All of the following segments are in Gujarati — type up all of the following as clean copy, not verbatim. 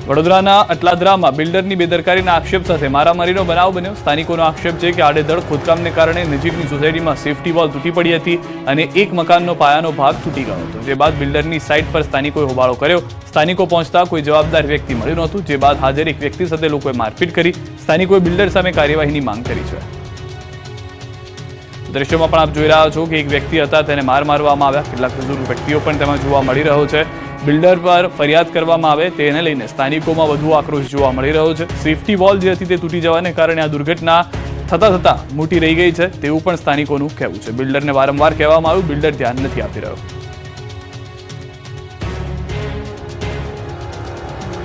વડોદરાના અટલાદરામાં બિલ્ડરની બેદરકારીના આક્ષેપ સાથે મારામારીનો બનાવ બન્યો। સ્થાનિકોનો આક્ષેપ છે કે આડેધડ ખોદકામને કારણે નજીકની સોસાયટીમાં સેફટી વોલ તૂટી પડી હતી અને એક મકાનનો પાયાનો ભાગ તૂટી ગયો હતો, જે બાદ બિલ્ડરની સાઇટ પર સ્થાનિકોએ હોબાળો કર્યો। સ્થાનિકો પહોંચતા કોઈ જવાબદાર વ્યક્તિ મળ્યું નહોતું, જે બાદ હાજર એક વ્યક્તિ સાથે લોકોએ મારપીટ કરી। સ્થાનિકોએ બિલ્ડર સામે કાર્યવાહીની માંગ કરી છે। દ્રશ્યોમાં પણ આપ જોઈ રહ્યા છો કે એક વ્યક્તિ હતા, તેને મારવામાં આવ્યા। કેટલાક બુઝુર્ગ વ્યક્તિઓ પણ તેમાં જોવા મળી રહ્યો છે। બિલ્ડર પર ફરિયાદ કરવામાં આવે તેને લઈને સ્થાનિકોમાં વધુ આક્રોશ જોવા મળી રહ્યો છે। સેફટી વોલ જે હતી તે તૂટી જવાને કારણે આ દુર્ઘટના થતા મોટી રહી ગઈ છે તેવું પણ સ્થાનિકોનું કહેવું છે। બિલ્ડરને વારંવાર કહેવામાં આવ્યું, બિલ્ડર ધ્યાન નથી આપી રહ્યો।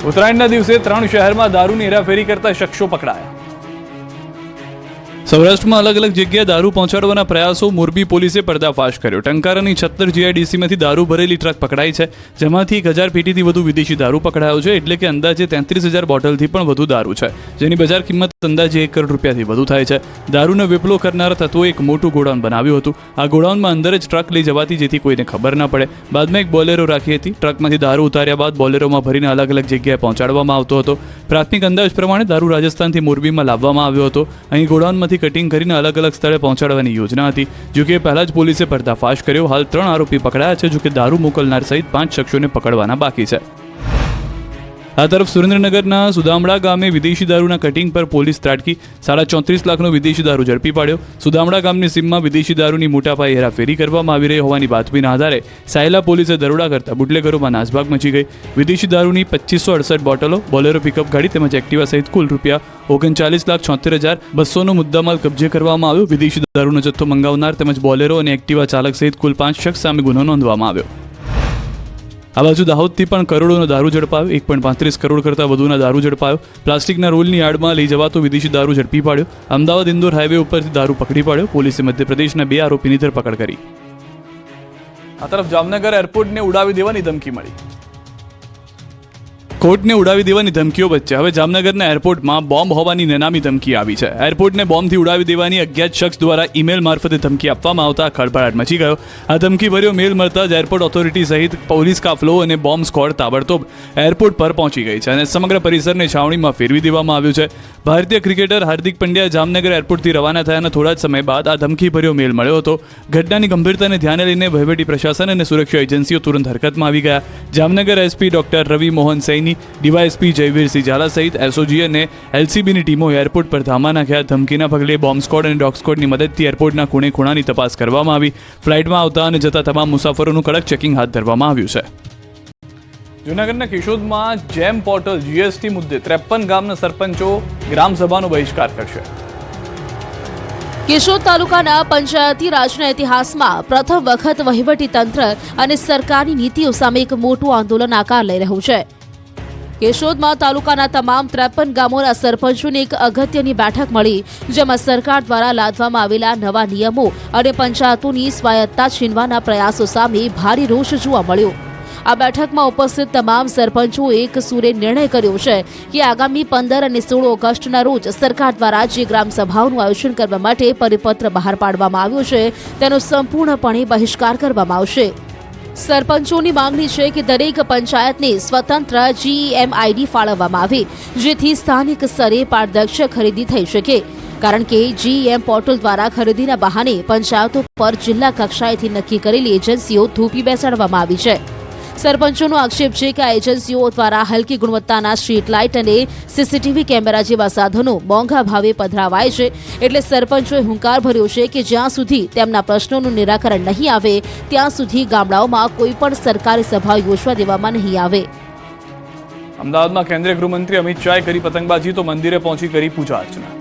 ઉત્તરાયણના દિવસે 3 શહેરમાં દારૂની હેરાફેરી કરતા શખ્સો પકડાયા। સૌરાષ્ટ્રમાં અલગ અલગ જગ્યાએ દારૂ પહોંચાડવાના પ્રયાસો મોરબી પોલીસે પર્દાફાશ કર્યો। ટંકારાની 76 જીઆઈડીસીમાંથી દારૂ ભરેલી ટ્રક પકડાઈ છે, જેમાંથી 1000 પેટીથી વધુ વિદેશી દારૂ પકડાયો છે, એટલે કે અંદાજે 33,000 બોટલથી પણ વધુ દારૂ છે, જેની બજાર કિંમત અંદાજે 1 કરોડ રૂપિયાથી વધુ થાય છે। દારૂનો વેપલો કરનારા તત્વોએ એક મોટું ગોડાઉન બનાવ્યું હતું। આ ગોડાઉનમાં અંદર જ ટ્રક લઈ જવાતી, જેથી કોઈને ખબર ન પડે। બાદમાં એક બોલેરો રાખી હતી। ટ્રકમાંથી દારૂ ઉતાર્યા બાદ બોલેરોમાં ભરીને અલગ અલગ જગ્યાએ પહોંચાડવામાં આવતો હતો। પ્રાથમિક અંદાજ પ્રમાણે દારૂ રાજસ્થાનથી મોરબીમાં લાવવામાં આવ્યો હતો। અહીં ગોડાઉનમાંથી કટિંગ કરીને અલગ અલગ સ્થળે પહોંચાડવાની યોજના હતી। જો કે પહેલા જ પોલીસે પર્દાફાશ કર્યો। હાલ 3 આરોપી પકડાયા છે, જો કે દારૂ મોકલનાર સહિત 5 શખ્સોને પકડવાના બાકી છે। આ તરફ સુરેન્દ્રનગરના સુદામડા ગામે વિદેશી દારૂના કટિંગ પર પોલીસ ત્રાટકી। 34.5 લાખનો વિદેશી દારૂ ઝડપી પાડ્યો। સુદામડા ગામની સીમમાં વિદેશી દારૂની મોટા પાયે હેરાફેરી કરવામાં આવી રહી હોવાની બાતમીના આધારે સાયલા પોલીસે દરોડા કરતા બુટલેગરોમાં નાસભાગ મચી ગઈ। વિદેશી દારૂની 2568 બોટલો, બોલેરો પિકઅપ ગાડી તેમજ એક્ટિવા સહિત કુલ ₹39,76,200નો મુદ્દામાલ કબજે કરવામાં આવ્યો। વિદેશી દારૂનો જથ્થો મંગાવનાર તેમજ બોલેરો અને એક્ટિવા ચાલક સહિત કુલ 5 શખ્સ સામે ગુનો નોંધવામાં આવ્યો। આ બાજુ દાહોદથી પણ કરોડોનો દારૂ ઝડપાયો। 1.35 કરોડ કરતાં વધુના દારૂ ઝડપાયો। પ્લાસ્ટિકના રોલની આડમાં લઈ જવાતો વિદેશી દારૂ ઝડપી પાડ્યો। અમદાવાદ ઇન્દોર હાઈવે ઉપરથી દારૂ પકડી પાડ્યો। પોલીસે મધ્યપ્રદેશના 2 આરોપીની ધરપકડ કરી। આ તરફ જામનગર એરપોર્ટને ઉડાવી દેવાની ધમકી મળી। કોર્ટને ઉડાવી દેવાની ધમકીઓ વચ્ચે હવે જામનગરના એરપોર્ટમાં બોમ્બ હોવાની નનામી ધમકી આવી છે। એરપોર્ટને બોમ્બથી ઉડાવી દેવાની અજ્ઞાત શખ્સ દ્વારા ઈમેલ મારફતે ધમકી આપવામાં આવતા ખળભળાટ મચી ગયો। આ ધમકીભર્યો મેલ મળતા જ એરપોર્ટ ઓથોરિટી સહિત પોલીસ કાફલો અને બોમ્બ સ્ક્વોડ તાબડતોબ એરપોર્ટ પર પહોંચી ગઈ છે અને સમગ્ર પરિસરને છાવણીમાં ફેરવી દેવામાં આવ્યું છે। ભારતીય ક્રિકેટર હાર્દિક પંડ્યા જામનગર એરપોર્ટથી રવાના થયાના થોડા જ સમય બાદ આ ધમકીભર્યો મેલ મળ્યો હતો। ઘટનાની ગંભીરતાને ધ્યાને લઈને વહીવટી પ્રશાસન અને સુરક્ષા એજન્સીઓ તુરંત હરકતમાં આવી ગયા। જામનગર એસપી ડોક્ટર રવિ મોહન સૈની, ડીવાયએસપી જયવીરસિંહ ઝાલા સહિત એસઓજી અને એલસીબીની ટીમો એરપોર્ટ પર ધામા નાખ્યા। ધમકીના પગલે બોમ્બ સ્ક્વોડ અને ડોગ સ્ક્વોડની મદદથી એરપોર્ટના ખૂણે ખૂણાની તપાસ કરવામાં આવી। ફ્લાઇટમાં આવતા અને જતા તમામ મુસાફરોનું કડક ચેકિંગ હાથ ધરવામાં આવ્યું છે। જૂનાગઢના કેશોદમાં જેમ પોર્ટલ જીએસટી મુદ્દે 53 ગામના સરપંચો ગ્રામસભાનો બહિષ્કાર કરશે। કેશોદ તાલુકાના પંચાયતી રાજના ઇતિહાસમાં પ્રથમ વખત વહીવટી તંત્ર અને સરકારની નીતિઓ સામે એક મોટું આંદોલન આકાર લઈ રહ્યું છે। કેશોદમાં તાલુકાના તમામ 53 ગામોના સરપંચોની એક અગત્યની બેઠક મળી, જેમાં સરકાર દ્વારા લાદવામાં આવેલા નવા નિયમો અને પંચાયતોની સ્વાયત્તતા છીનવાના પ્રયાસો સામે ભારે રોષ જોવા મળ્યો। આ બેઠકમાં ઉપસ્થિત તમામ સરપંચોએ એક સૂરે નિર્ણય કર્યો છે કે આગામી 15 અને 16 ઓગસ્ટના રોજ સરકાર દ્વારા જે ગ્રામસભાઓનું આયોજન કરવા માટે પરિપત્ર બહાર પાડવામાં આવ્યો છે તેનો સંપૂર્ણપણે બહિષ્કાર કરવામાં આવશે। સરપંચોની માંગણી છે કે દરેક પંચાયતને સ્વતંત્ર GEM-ID ફાળવવામાં આવે, જેથી સ્થાનિક સ્તરે પારદર્શક ખરીદી થઈ શકે, કારણ કે GEM પોર્ટલ દ્વારા ખરીદીના બહાને પંચાયતો પર જિલ્લા કક્ષાએથી નક્કી કરેલી એજન્સીઓ થોપી બેસાડવામાં આવી છે। સરપંચોનો આક્ષેપ છે કે આ એજન્સીઓ દ્વારા હલકી ગુણવત્તાના સ્ટ્રીટ લાઇટ અને સીસીટીવી કેમેરા જેવા સાધનો મોંઘા ભાવે પધરાવાય છે। એટલે સરપંચોએ હુંકાર ભર્યો છે કે જ્યાં સુધી તેમના પ્રશ્નોનું નિરાકરણ નહીં આવે ત્યાં સુધી ગામડાઓમાં કોઈ પણ સરકારી સભા યોજવા દેવામાં નહીં આવે। અમદાવાદમાં કેન્દ્રીય ગૃહમંત્રી અમિત શાહે કરી પતંગબાજી તો મંદિરે પહોંચી કરી પૂજા અર્ચના।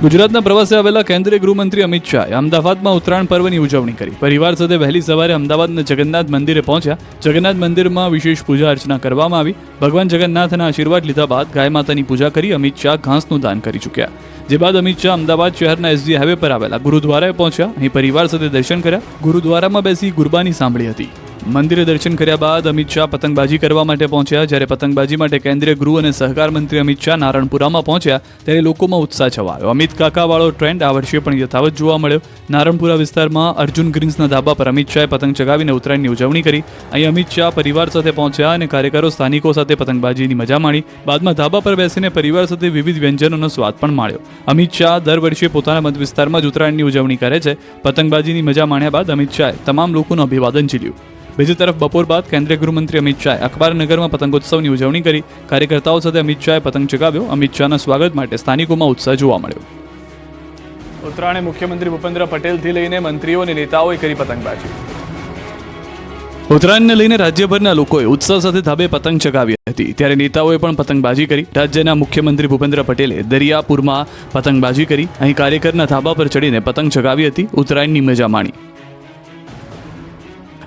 ગુજરાતના પ્રવાસે આવેલા કેન્દ્રીય ગૃહમંત્રી અમિત શાહે અમદાવાદમાં ઉત્તરાયણ પર્વની ઉજવણી કરી। પરિવાર સાથે વહેલી સવારે અમદાવાદના જગન્નાથ મંદિરે પહોંચ્યા। જગન્નાથ મંદિરમાં વિશેષ પૂજા અર્ચના કરવામાં આવી। ભગવાન જગન્નાથના આશીર્વાદ લીધા બાદ ગાય માતાની પૂજા કરી અમિત શાહ ઘાસનું દાન કરી ચૂક્યા। જે બાદ અમિત શાહ અમદાવાદ શહેરના એસજી હાઈવે પર આવેલા ગુરુદ્વારાએ પહોંચ્યા। અહીં પરિવાર સાથે દર્શન કર્યા। ગુરુદ્વારામાં બેસી ગુરબાની સાંભળી હતી। મંદિરે દર્શન કર્યા બાદ અમિત શાહ પતંગબાજી કરવા માટે પહોંચ્યા. જ્યારે પતંગબાજી માટે કેન્દ્રીય ગૃહ અને સહકાર મંત્રી અમિત શાહ નારણપુરામાં પહોંચ્યા ત્યારે લોકોમાં ઉત્સાહ છવાયો. અમિત કાકાવાળો ટ્રેન્ડ આ વર્ષે પણ યથાવત જોવા મળ્યો. નારણપુરા વિસ્તારમાં અર્જુન ગ્રીન્સના ધાબા પર અમિત શાહે પતંગ ચગાવીને ઉત્તરાયણની ઉજવણી કરી. અહીં અમિત શાહ પરિવાર સાથે પહોંચ્યા અને કાર્યકરો સ્થાનિકો સાથે પતંગબાજીની મજા માણી. બાદમાં ધાબા પર બેસીને પરિવાર સાથે વિવિધ વ્યંજનોનો સ્વાદ પણ માણ્યો. અમિત શાહ દર વર્ષે પોતાના મત વિસ્તારમાં જ ઉત્તરાયણની ઉજવણી કરે છે. પતંગબાજીની મજા માણ્યા બાદ અમિત શાહે તમામ લોકોનું અભિવાદન ઝીલ્યું. બીજી તરફ બપોર બાદ કેન્દ્રીય ગૃહમંત્રી અમિત શાહે અખબારનગરમાં પતંગોત્સવની ઉજવણી કરી. કાર્યકર્તાઓ સાથે અમિત શાહે પતંગ ચગાવ્યો. અમિત શાહના સ્વાગત માટે સ્થાનિકોમાં ઉત્સાહ જોવા મળ્યો. ઉત્તરાયણે મુખ્યમંત્રી ભૂપેન્દ્ર પટેલથી લઈને મંત્રીઓ અને નેતાઓએ કરી પતંગબાજી. ઉત્તરાયણને લઈને રાજ્યભરના લોકોએ ઉત્સાહ સાથે ધાબે પતંગ ચગાવી હતી. ત્યારે નેતાઓએ પણ પતંગબાજી કરી. રાજ્યના મુખ્યમંત્રી ભૂપેન્દ્ર પટેલે દરિયાપુરમાં પતંગબાજી કરી. અહીં કાર્યકરના ધાબા પર ચડીને પતંગ ચગાવી હતી. ઉત્તરાયણની મજા માણી.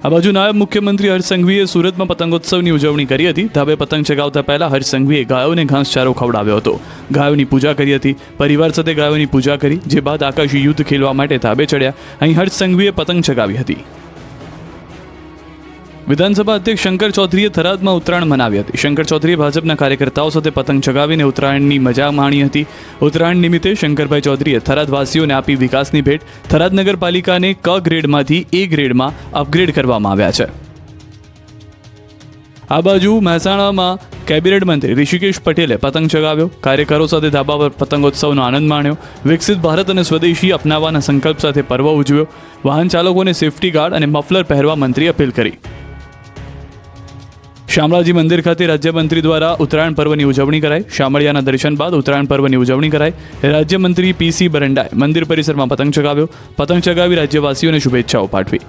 આ બાજુ નાયબ મુખ્યમંત્રી હર્ષ સંઘવીએ સુરતમાં પતંગોત્સવની ઉજવણી કરી હતી. ધાબે પતંગ ચગાવતા પહેલા હર્ષ સંઘવીએ ગાયોને ઘાસચારો ખવડાવ્યો હતો. ગાયોની પૂજા કરી હતી. પરિવાર સાથે ગાયોની પૂજા કરી. જે બાદ આકાશી યુદ્ધ ખેલવા માટે ધાબે ચડ્યા. અહીં હર્ષ સંઘવીએ પતંગ ચગાવી હતી. વિધાનસભા અધ્યક્ષ શંકર ચૌધરીએ થરાદમાં ઉત્તરાયણ મનાવી હતી. શંકર ચૌધરીએ ભાજપના કાર્યકર્તાઓ સાથે પતંગ ચગાવીને ઉત્તરાયણની મજા માણી હતી. ઉત્તરાયણ નિમિત્તે શંકરભાઈ ચૌધરીએ થરાદવાસીઓને આપી વિકાસની ભેટ. થરાદ નગરપાલિકાને ક ગ્રેડમાંથી એ ગ્રેડમાં અપગ્રેડ કરવામાં આવ્યા છે. આ બાજુ મહેસાણામાં કેબિનેટ મંત્રી ઋષિકેશ પટેલે પતંગ ચગાવ્યો. કાર્યકરો સાથે ધાબા પર પતંગોત્સવનો આનંદ માણ્યો. વિકસિત ભારત અને સ્વદેશી અપનાવવાના સંકલ્પ સાથે પર્વ ઉજવ્યો. વાહન ચાલકોને સેફટી ગાર્ડ અને મફલર પહેરવા મંત્રીએ અપીલ કરી. શામળાજી મંદિર ખાતે રાજ્યમંત્રી દ્વારા ઉત્તરાયણ પર્વની ઉજવણી કરાઈ. શામળિયાના દર્શન બાદ ઉત્તરાયણ પર્વની ઉજવણી કરાઈ. રાજ્યમંત્રી પીસી બરંડાએ મંદિર પરિસરમાં પતંગ ચગાવ્યો. પતંગ ચગાવી રાજ્યવાસીઓને શુભેચ્છાઓ પાઠવી.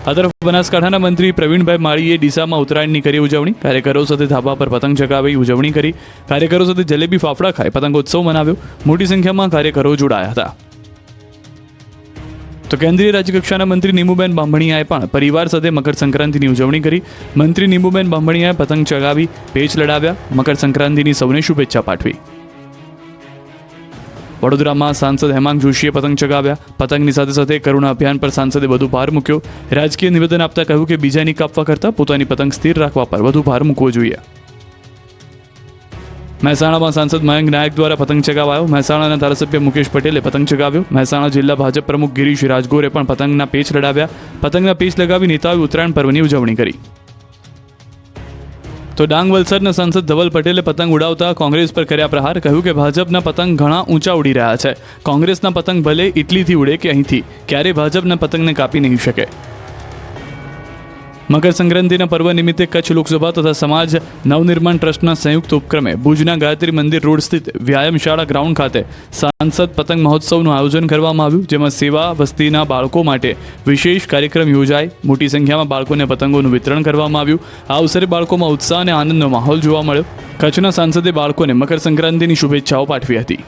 આ તરફ બનાસકાંઠાના મંત્રી પ્રવીણભાઈ માળીએ ડીસામાં ઉત્તરાયણની કરી ઉજવણી. કાર્યકરો સાથે ધાબા પર પતંગ ચગાવી ઉજવણી કરી. કાર્યકરો સાથે જલેબી ફાફડા ખાઈ પતંગોત્સવ મનાવ્યો. મોટી સંખ્યામાં કાર્યકરો જોડાયા હતા. તો કેન્દ્રીય રાજ્યકક્ષાના મંત્રી નીમુબેન બાંભણિયાએ પણ પરિવાર સાથે મકર સંક્રાંતિની ઉજવણી કરી. મંત્રી નીમુબેન બાંભણિયાએ પતંગ ચગાવી પેચ લડાવ્યા. મકર સંક્રાંતિની સૌને શુભેચ્છા પાઠવી. વડોદરામાં સાંસદ હેમાંગ જોશીએ પતંગ ચગાવ્યા. પતંગની સાથે સાથે કરુણા અભિયાન પર સાંસદે વધુ ભાર મૂક્યો. રાજકીય નિવેદન આપતા કહ્યું કે બીજાની કાપવા કરતાં પોતાની પતંગ સ્થિર રાખવા પર વધુ ભાર મૂકવો જોઈએ. મહેસાણામાં સાંસદ મયંક નાયક દ્વારા પતંગ ચગાવાયો. મહેસાણાના ધારાસભ્ય મુકેશ પટેલે પતંગ ચગાવ્યો. મહેસાણા જિલ્લા ભાજપ પ્રમુખ ગિરીશ રાજગોરે પણ પતંગના પેચ લડાવ્યા. પતંગના પેચ લગાવી નેતાઓએ ઉત્તરાયણ પર્વની ઉજવણી કરી. તો ડાંગ વલસાડના સાંસદ ધવલ પટેલે પતંગ ઉડાવતા કોંગ્રેસ પર કર્યા પ્રહાર. કહ્યું કે ભાજપના પતંગ ઘણા ઊંચા ઉડી રહ્યા છે. કોંગ્રેસના પતંગ ભલે ઇટલીથી ઉડે કે અહીંથી, ક્યારેય ભાજપના પતંગને કાપી નહીં શકે. મકર સંક્રાંતિના પર્વ નિમિત્તે કચ્છ લોકસભા તથા સમાજ નવનિર્માણ ટ્રસ્ટના સંયુક્ત ઉપક્રમે ભુજના ગાયત્રી મંદિર રોડ સ્થિત વ્યાયામશાળા ગ્રાઉન્ડ ખાતે સાંસદ પતંગ મહોત્સવનું આયોજન કરવામાં આવ્યું. જેમાં સેવા વસ્તીના બાળકો માટે વિશેષ કાર્યક્રમ યોજાય. મોટી સંખ્યામાં બાળકોને પતંગોનું વિતરણ કરવામાં આવ્યું. આ અવસરે બાળકોમાં ઉત્સાહ અને આનંદનો માહોલ જોવા મળ્યો. કચ્છના સાંસદે બાળકોને મકર સંક્રાંતિની શુભેચ્છાઓ પાઠવી હતી.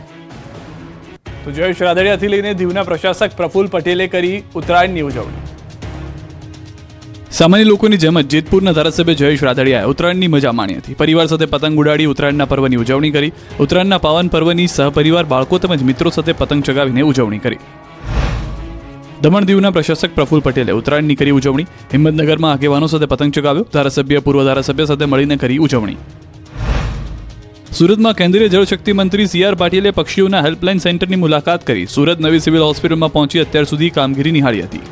તો જયેશ રાદડિયાથી લઈને દીવના પ્રશાસક પ્રફુલ્લ પટેલે કરી ઉત્તરાયણની ઉજવણી. સામાન્ય લોકોની જેમ જ જેતપુરના ધારાસભ્ય જયેશ રાદડિયાએ ઉત્તરાયણની મજા માણી હતી. પરિવાર સાથે પતંગ ઉડાડી ઉત્તરાયણના પર્વની ઉજવણી કરી. ઉત્તરાયણના પાવન પર્વની સહપરિવાર બાળકો તેમજ મિત્રો સાથે પતંગ ચગાવીને ઉજવણી કરી. દમણ દીવના પ્રશાસક પ્રફુલ્લ પટેલે ઉત્તરાયણની કરી ઉજવણી. હિંમતનગરમાં આગેવાનો સાથે પતંગ ચગાવ્યો. ધારાસભ્ય પૂર્વ ધારાસભ્ય સાથે મળીને કરી ઉજવણી. સુરતમાં કેન્દ્રીય જળશક્તિ મંત્રી સી.આર. પાટીલે પક્ષીઓના હેલ્પલાઇન સેન્ટરની મુલાકાત કરી. સુરત નવી સિવિલ હોસ્પિટલમાં પહોંચી અત્યાર સુધી કામગીરી નિહાળી હતી.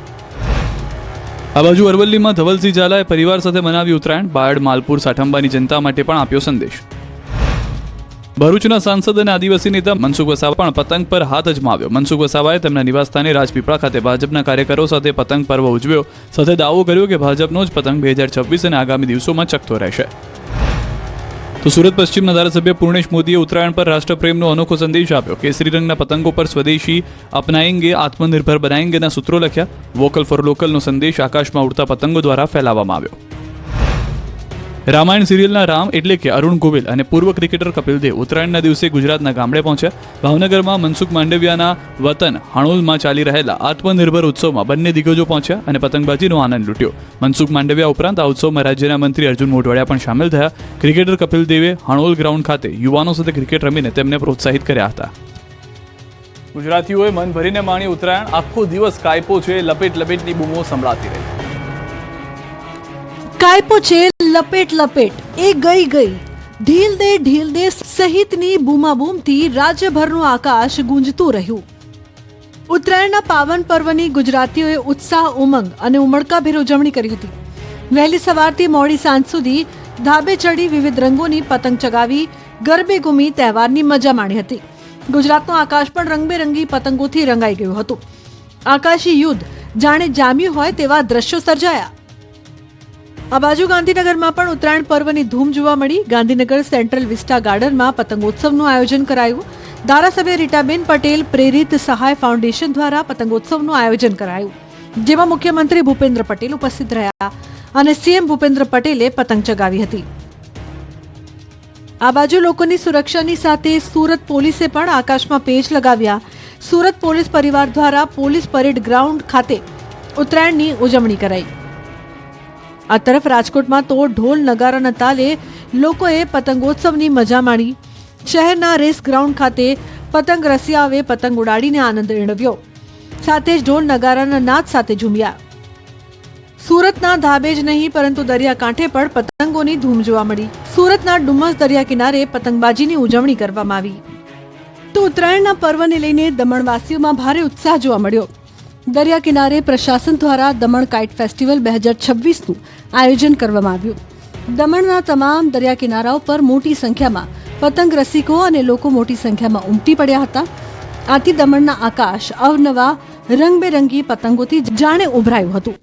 આ બાજુ અરવલ્લીમાં ધવલસિંહ ઝાલાએ પરિવાર સાથે મનાવી ઉત્તરાયણ. બાયડ, માલપુર, સાઠંબાની જનતા માટે પણ આપ્યો સંદેશ. ભરૂચના સાંસદ અને આદિવાસી નેતા મનસુખ વસાવા પણ પતંગ પર હાથ અજમાવ્યો. મનસુખ વસાવાએ તેમના નિવાસસ્થાને રાજપીપળા ખાતે ભાજપના કાર્યકરો સાથે પતંગ પર્વ ઉજવ્યો. સાથે દાવો કર્યો કે ભાજપનો જ પતંગ 2026 અને આગામી દિવસોમાં ચકતો રહેશે. તો સુરત પશ્ચિમના ધારાસભ્ય પૂર્ણેશ મોદીએ ઉત્તરાયણ પર રાષ્ટ્રપ્રેમનો અનોખો સંદેશ આપ્યો. કેસરી રંગના પતંગો પર સ્વદેશી અપનાએંગે, આત્મનિર્ભર બનાએંગેના સૂત્રો લખ્યા. વોકલ ફોર લોકલનો સંદેશ આકાશમાં ઉડતા પતંગો દ્વારા ફેલાવવામાં આવ્યો. રામાયણ સિરિયલના રામ એટલે કે અરુણ ગોવિલ અને પૂર્વ ક્રિકેટર કપિલ દેવ ઉત્તરાયણના દિવસે ગુજરાતના ગામડે પહોંચ્યા. ભાવનગરમાં મનસુખ માંડવિયાના વતન હણોલમાં ચાલી રહેલા આત્મનિર્ભર ઉત્સવમાં બંને દિગ્ગજો પહોંચ્યા અને પતંગબાજીનો આનંદ લૂટ્યો. મનસુખ માંડવિયા ઉપરાંત આ ઉત્સવમાં રાજ્યના મંત્રી અર્જુન મોઢવાડિયા પણ સામેલ થયા. ક્રિકેટર કપિલ દેવે હણોલ ગ્રાઉન્ડ ખાતે યુવાનો સાથે ક્રિકેટ રમીને તેમને પ્રોત્સાહિત કર્યા હતા. ગુજરાતીઓએ મન ભરીને માણી ઉત્તરાયણ. આખો દિવસ કાયપો છે, લપેટ લપેટની બૂમો સંભળાતી રહી. કાયપો છે લપેટ લપેટ એ ગઈ ઢીલ દે સહિતની બૂમાબૂમથી રાજ્યભરનું આકાશ ગુંજતું રહ્યું. ઉત્તરાયણના પાવન પર્વની ગુજરાતીઓએ ઉત્સાહ, ઉમંગ અને ઉમળકાભેર ઉજવણી કરી હતી. વહેલી સવારથી મોડી સાંજ સુધી ધાબે ચડી વિવિધ રંગોની પતંગ ચગાવી ગરબે ઘૂમી તહેવારની મજા માણી હતી. ગુજરાતનું આકાશ પણ રંગબેરંગી પતંગોથી રંગાઈ ગયું હતું. આકાશી યુદ્ધ જાણે જામ્યું હોય તેવા દ્રશ્યો સર્જાયા. આ બાજુ ગાંધીનગરમાં પણ ઉત્તરાયણ પર્વની ધૂમ જોવા મળી. ગાંધીનગર સેન્ટ્રલ વિસ્ટા ગાર્ડનમાં પતંગોત્સવનું આયોજન કરાયું. ધારાસભ્ય રીટાબેન પટેલ પ્રેરિત સહાય ફાઉન્ડેશન દ્વારા પતંગોત્સવનું આયોજન કરાયું, જેમાં મુખ્યમંત્રી ભૂપેન્દ્ર પટેલ ઉપસ્થિત રહ્યા અને સીએમ ભૂપેન્દ્ર પટેલે પતંગ ચગાવી હતી. આ બાજુ લોકોની સુરક્ષાની સાથે સુરત પોલીસે પણ આકાશમાં પેચ લગાવ્યા. સુરત પોલીસ પરિવાર દ્વારા પોલીસ પરેડ ગ્રાઉન્ડ ખાતે ઉત્તરાયણની ઉજવણી કરાઈ. આ તરફ રાજકોટમાં તો ઢોલ નગારાના તાલે લોકોએ પતંગોત્સવની મજા માણી. શહેરના રેસ ગ્રાઉન્ડ ખાતે પતંગ રસિયાઓએ પતંગ ઉડાડીને આનંદ મેળવ્યો, સાથે જ ઢોલ નગારાના નાદ સાથે ઝૂમ્યા. સુરતના ધાબે જ નહીં પરંતુ દરિયાકાંઠે પણ પતંગોની ધૂમ જોવા મળી. સુરતના ડુમસ દરિયા કિનારે પતંગબાજીની ઉજવણી કરવામાં આવી. તો ઉત્તરાયણના પર્વને લઈને દમણવાસીઓમાં ભારે ઉત્સાહ જોવા મળ્યો. દરિયા કિનારે પ્રશાસન દ્વારા દમણ કાઇટ ફેસ્ટિવલ 2026નું આયોજન કરવામાં આવ્યું. દમણના તમામ દરિયા કિનારાઓ પર મોટી સંખ્યામાં પતંગ રસિકો અને લોકો મોટી સંખ્યામાં ઉમટી પડ્યા હતા. આથી દમણના આકાશ અવનવા રંગબેરંગી પતંગોથી જાણે ઉભરાયું હતું.